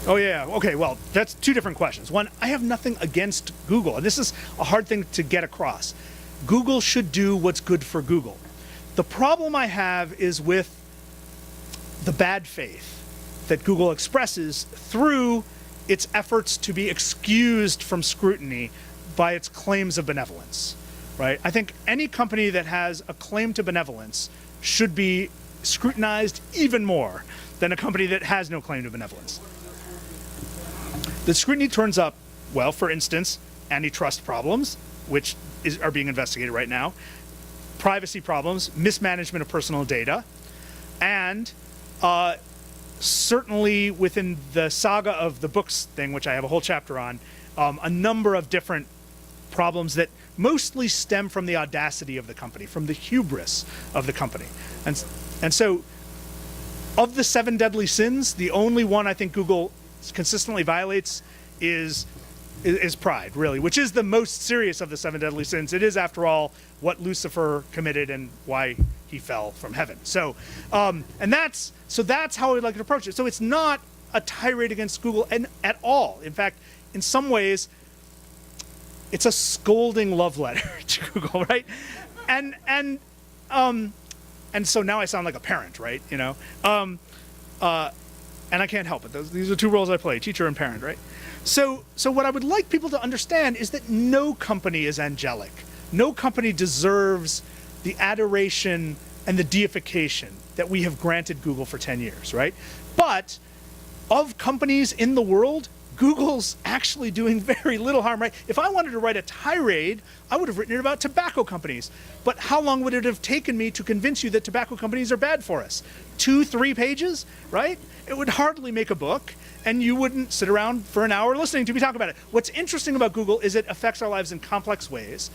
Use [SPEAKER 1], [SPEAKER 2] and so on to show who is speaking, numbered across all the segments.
[SPEAKER 1] Oh yeah, okay, well, that's two different questions. One, I have nothing against Google, and this is a hard thing to get across. Google should do what's good for Google. The problem I have is with the bad faith that Google expresses through its efforts to be excused from scrutiny by its claims of benevolence, right? I think any company that has a claim to benevolence should be scrutinized even more than a company that has no claim to benevolence. The scrutiny turns up, well, for instance, antitrust problems, which are being investigated right now, privacy problems, mismanagement of personal data, and certainly within the saga of the books thing, which I have a whole chapter on, a number of different problems that mostly stem from the audacity of the company, from the hubris of the company. And so, of the 7 deadly sins, the only one I think Google consistently violates is pride, really, which is the most serious of the 7 deadly sins. It is, after all, what Lucifer committed and why he fell from heaven. So, that's how I'd like to approach it. So it's not a tirade against Google at all. In fact, in some ways, it's a scolding love letter to Google, right? And so now I sound like a parent, right? You know, and I can't help it. These are 2 roles I play: teacher and parent, right? So what I would like people to understand is that no company is angelic. No company deserves the adoration and the deification that we have granted Google for 10 years, right? But of companies in the world, Google's actually doing very little harm, right? If I wanted to write a tirade, I would have written it about tobacco companies. But how long would it have taken me to convince you that tobacco companies are bad for us? 2-3 pages, right? It would hardly make a book, and you wouldn't sit around for an hour listening to me talk about it. What's interesting about Google is it affects our lives in complex ways,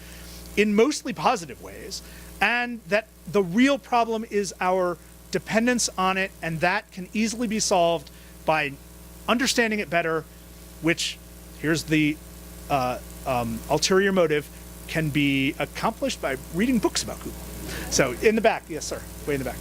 [SPEAKER 1] in mostly positive ways, and that the real problem is our dependence on it, and that can easily be solved by understanding it better, which, here's the ulterior motive, can be accomplished by reading books about Google. So in the back, yes sir, way in the back.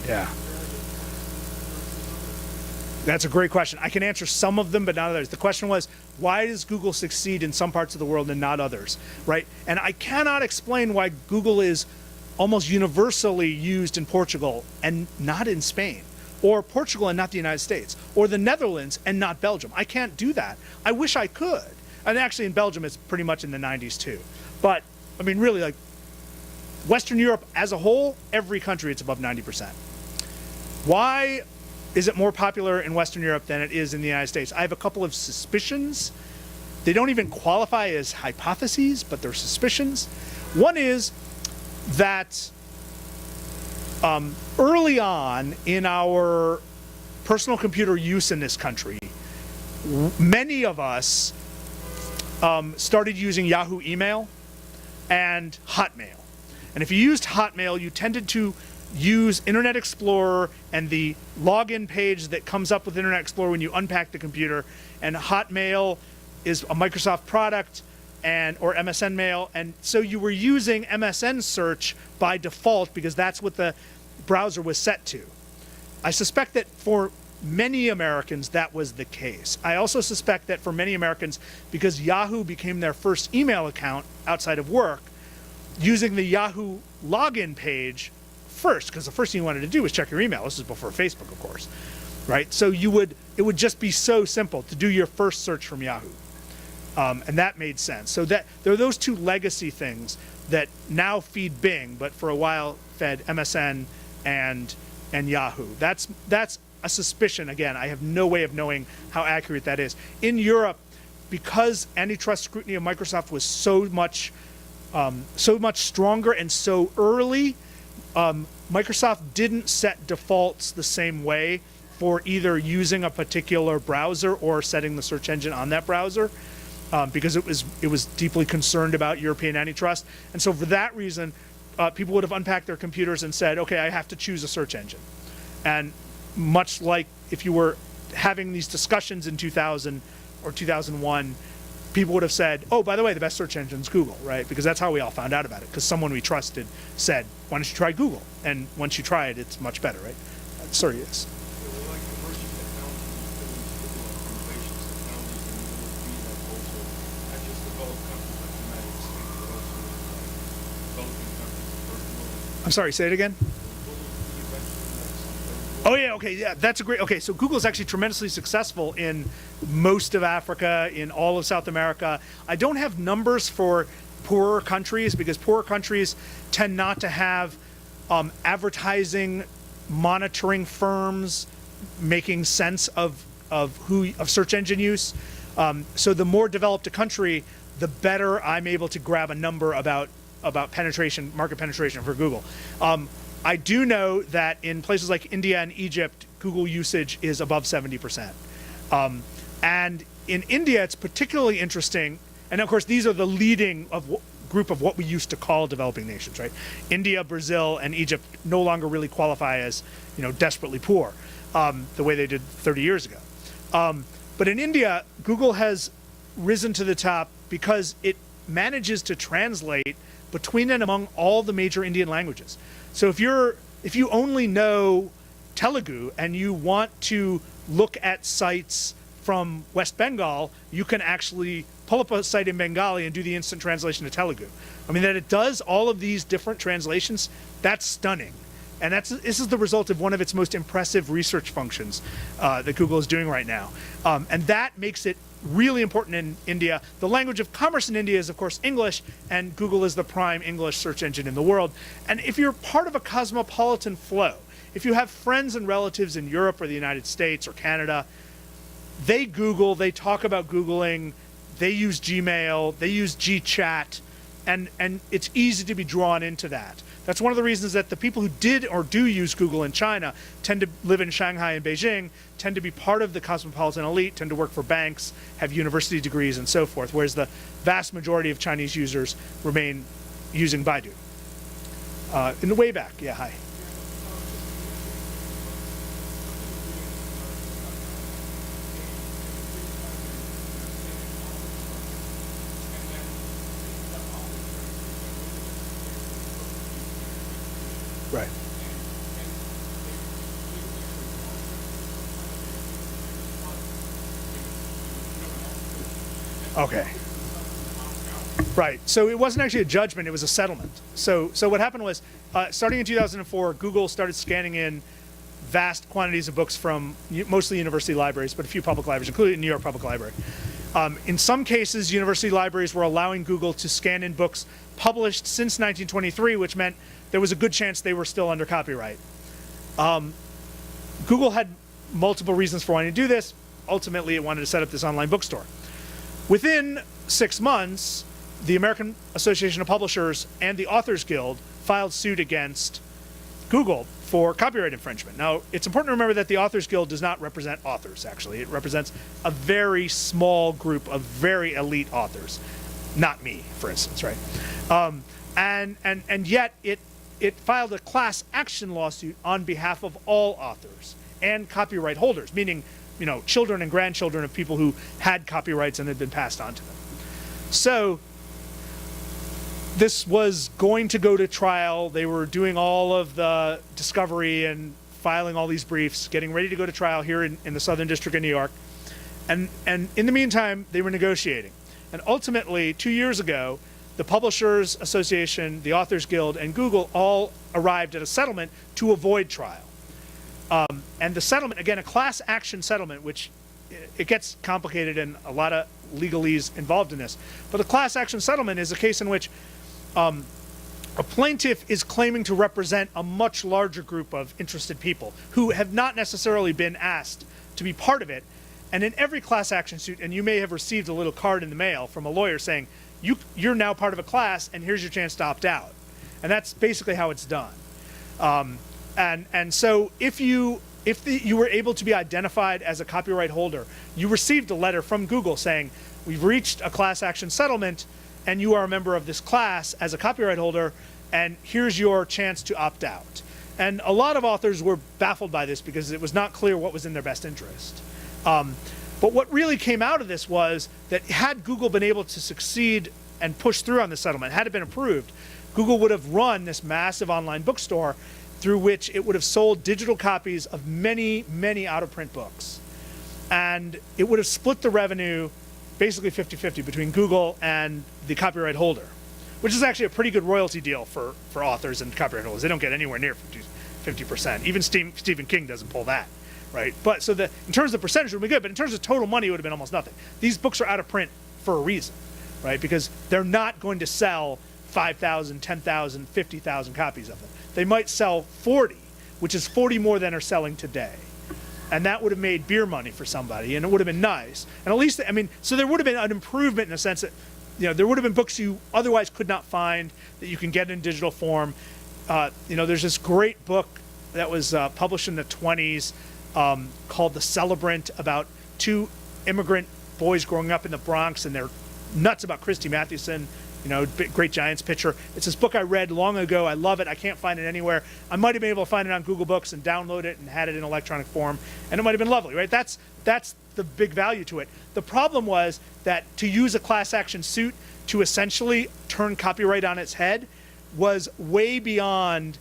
[SPEAKER 1] Yeah. That's a great question. I can answer some of them, but not others. The question was, why does Google succeed in some parts of the world and not others, right? And I cannot explain why Google is almost universally used in Portugal and not in Spain, or Portugal and not the United States, or the Netherlands and not Belgium. I can't do that. I wish I could. And actually in Belgium, it's pretty much in the 90s too. But, I mean, really, like, Western Europe as a whole, every country, it's above 90%. Why is it more popular in Western Europe than it is in the United States? I have a couple of suspicions. They don't even qualify as hypotheses, but they're suspicions. One is that early on in our personal computer use in this country, many of us started using Yahoo email and Hotmail. And if you used Hotmail, you tended to use Internet Explorer and the login page that comes up with Internet Explorer when you unpack the computer. And Hotmail is a Microsoft product, or MSN Mail, and so you were using MSN search by default because that's what the browser was set to. I suspect that for many Americans that was the case. I also suspect that for many Americans, because Yahoo became their first email account outside of work, using the Yahoo login page first, because the first thing you wanted to do was check your email. This is before Facebook, of course, right? So it would just be so simple to do your first search from Yahoo. And that made sense. So that there are those two legacy things that now feed Bing, but for a while fed MSN and Yahoo. That's a suspicion. Again, I have no way of knowing how accurate that is. In Europe, because antitrust scrutiny of Microsoft was so much so much stronger and so early. Microsoft didn't set defaults the same way for either using a particular browser or setting the search engine on that browser, because it was deeply concerned about European antitrust. And so for that reason, people would have unpacked their computers and said, okay, I have to choose a search engine. And much like if you were having these discussions in 2000 or 2001, people would have said, oh, by the way, the best search engine is Google, right? Because that's how we all found out about it, because someone we trusted said, why don't you try Google? And once you try it, it's much better, right? Sorry, yes. I'm sorry, say it again. Oh yeah, okay, yeah, that's a great, okay, so Google is actually tremendously successful in most of Africa, in all of South America. I don't have numbers for poorer countries, because poorer countries tend not to have advertising, monitoring firms making sense of search engine use. So the more developed a country, the better I'm able to grab a number about penetration, market penetration for Google. I do know that in places like India and Egypt, Google usage is above 70%. And in India, it's particularly interesting, and of course, these are the leading group of what we used to call developing nations, right? India, Brazil, and Egypt no longer really qualify as, desperately poor, the way they did 30 years ago. But in India, Google has risen to the top because it manages to translate between and among all the major Indian languages. So if you only know Telugu and you want to look at sites from West Bengal, you can actually pull up a site in Bengali and do the instant translation to Telugu. I mean, that it does all of these different translations, that's stunning. And this is the result of one of its most impressive research functions that Google is doing right now. And that makes it really important in India. The language of commerce in India is, of course, English, and Google is the prime English search engine in the world. And if you're part of a cosmopolitan flow, if you have friends and relatives in Europe or the United States or Canada, they Google, they talk about Googling, they use Gmail, they use GChat, and it's easy to be drawn into that. That's one of the reasons that the people who did or do use Google in China tend to live in Shanghai and Beijing, tend to be part of the cosmopolitan elite, tend to work for banks, have university degrees, and so forth, whereas the vast majority of Chinese users remain using Baidu. In the way back, yeah, hi. Right. Okay. Right. So it wasn't actually a judgment, it was a settlement. So what happened was, starting in 2004, Google started scanning in vast quantities of books from mostly university libraries, but a few public libraries, including New York Public Library. In some cases, university libraries were allowing Google to scan in books published since 1923, which meant there was a good chance they were still under copyright. Google had multiple reasons for wanting to do this. Ultimately, it wanted to set up this online bookstore. Within 6 months, the American Association of Publishers and the Authors Guild filed suit against Google for copyright infringement. Now, it's important to remember that the Authors Guild does not represent authors, actually. It represents a very small group of very elite authors. Not me, for instance, right? And yet, it filed a class action lawsuit on behalf of all authors and copyright holders, meaning, children and grandchildren of people who had copyrights and had been passed on to them. So this was going to go to trial. They were doing all of the discovery and filing all these briefs, getting ready to go to trial here in the Southern District of New York. And in the meantime, they were negotiating. And ultimately, 2 years ago, the Publishers Association, the Authors Guild, and Google all arrived at a settlement to avoid trial. And the settlement, again, a class action settlement, which it gets complicated and a lot of legalese involved in this. But a class action settlement is a case in which a plaintiff is claiming to represent a much larger group of interested people who have not necessarily been asked to be part of it. And in every class action suit, and you may have received a little card in the mail from a lawyer saying, you're now part of a class, and here's your chance to opt out. And that's basically how it's done. And so if you were able to be identified as a copyright holder, you received a letter from Google saying, we've reached a class action settlement, and you are a member of this class as a copyright holder, and here's your chance to opt out. And a lot of authors were baffled by this because it was not clear what was in their best interest. But what really came out of this was that had Google been able to succeed and push through on the settlement, had it been approved, Google would have run this massive online bookstore through which it would have sold digital copies of many, many out-of-print books. And it would have split the revenue basically 50-50 between Google and the copyright holder, which is actually a pretty good royalty deal for authors and copyright holders. They don't get anywhere near 50%. Even Stephen King doesn't pull that, right? But so in terms of percentage, it would be good, but in terms of total money, it would have been almost nothing. These books are out of print for a reason, right? Because they're not going to sell 5,000, 10,000, 50,000 copies of them. They might sell 40, which is 40 more than are selling today. And that would have made beer money for somebody, and it would have been nice. And at least, I mean, so there would have been an improvement in the sense that, you know, there would have been books you otherwise could not find that you can get in digital form. You know, there's this great book that was published in the 20s called The Celebrant, about two immigrant boys growing up in the Bronx, and they're nuts about Christy Mathewson, you know, great Giants pitcher. It's this book I read long ago. I love it. I can't find it anywhere. I might have been able to find it on Google Books and download it and had it in electronic form, and it might have been lovely, right? That's the big value to it. The problem was that to use a class action suit to essentially turn copyright on its head was way beyond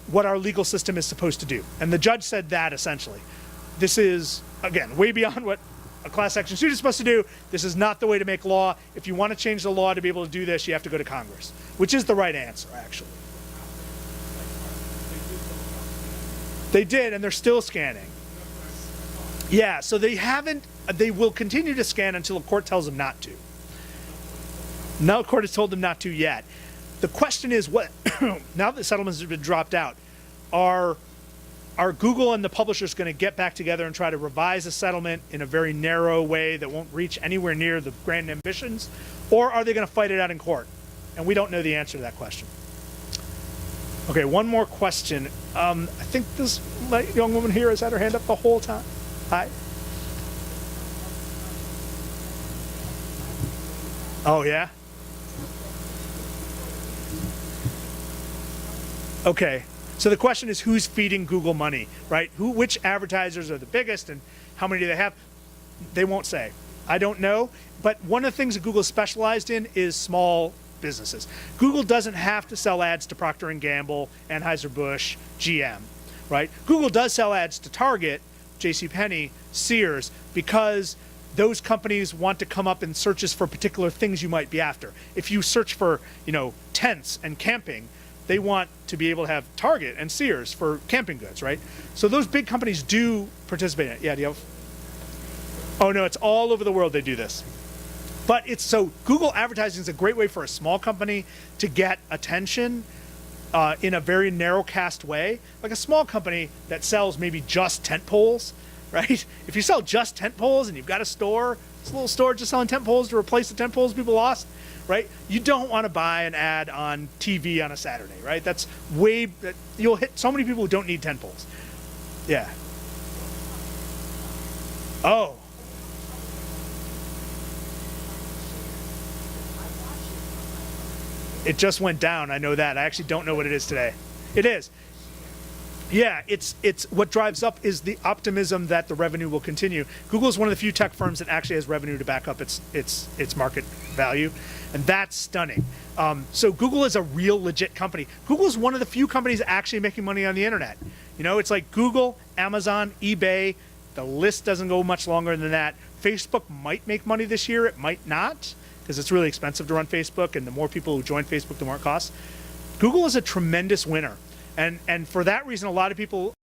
[SPEAKER 1] what our legal system is supposed to do. And the judge said that essentially. This is, again, way beyond what a class action suit is supposed to do. This is not the way to make law. If you want to change the law to be able to do this, you have to go to Congress, which is the right answer, actually. They did, and they're still scanning. Yeah, so they will continue to scan until a court tells them not to. No court has told them not to yet. The question is, what now that the settlements have been dropped out, are Google and the publishers going to get back together and try to revise the settlement in a very narrow way that won't reach anywhere near the grand ambitions, or are they going to fight it out in court? And we don't know the answer to that question. Okay, one more question. I think this young woman here has had her hand up the whole time. Hi. Oh, yeah? Okay. So the question is, who's feeding Google money, right? Which advertisers are the biggest, and how many do they have? They won't say. I don't know. But one of the things that Google specialized in is small businesses. Google doesn't have to sell ads to Procter & Gamble, Anheuser-Busch, GM, right? Google does sell ads to Target, JCPenney, Sears, because those companies want to come up in searches for particular things you might be after. If you search for, you know, tents and camping, they want to be able to have Target and Sears for camping goods, right? So those big companies do participate in it. Yeah, do you have? Oh no, it's all over the world they do this. But it's so Google advertising is a great way for a small company to get attention in a very narrow cast way. Like a small company that sells maybe just tent poles, right? If you sell just tent poles and you've got a store, it's a little store just selling tent poles to replace the tent poles people lost, right? You don't want to buy an ad on TV on a Saturday, right? That's you'll hit so many people who don't need tent poles. Yeah. Oh. It just went down, I know that. I actually don't know what it is today. It is. Yeah, it's what drives up is the optimism that the revenue will continue. Google is one of the few tech firms that actually has revenue to back up its market value, and that's stunning. So Google is a real legit company. Google is one of the few companies actually making money on the internet. You know, it's like Google, Amazon, eBay. The list doesn't go much longer than that. Facebook might make money this year. It might not, because it's really expensive to run Facebook, and the more people who join Facebook, the more it costs. Google is a tremendous winner. And for that reason, a lot of people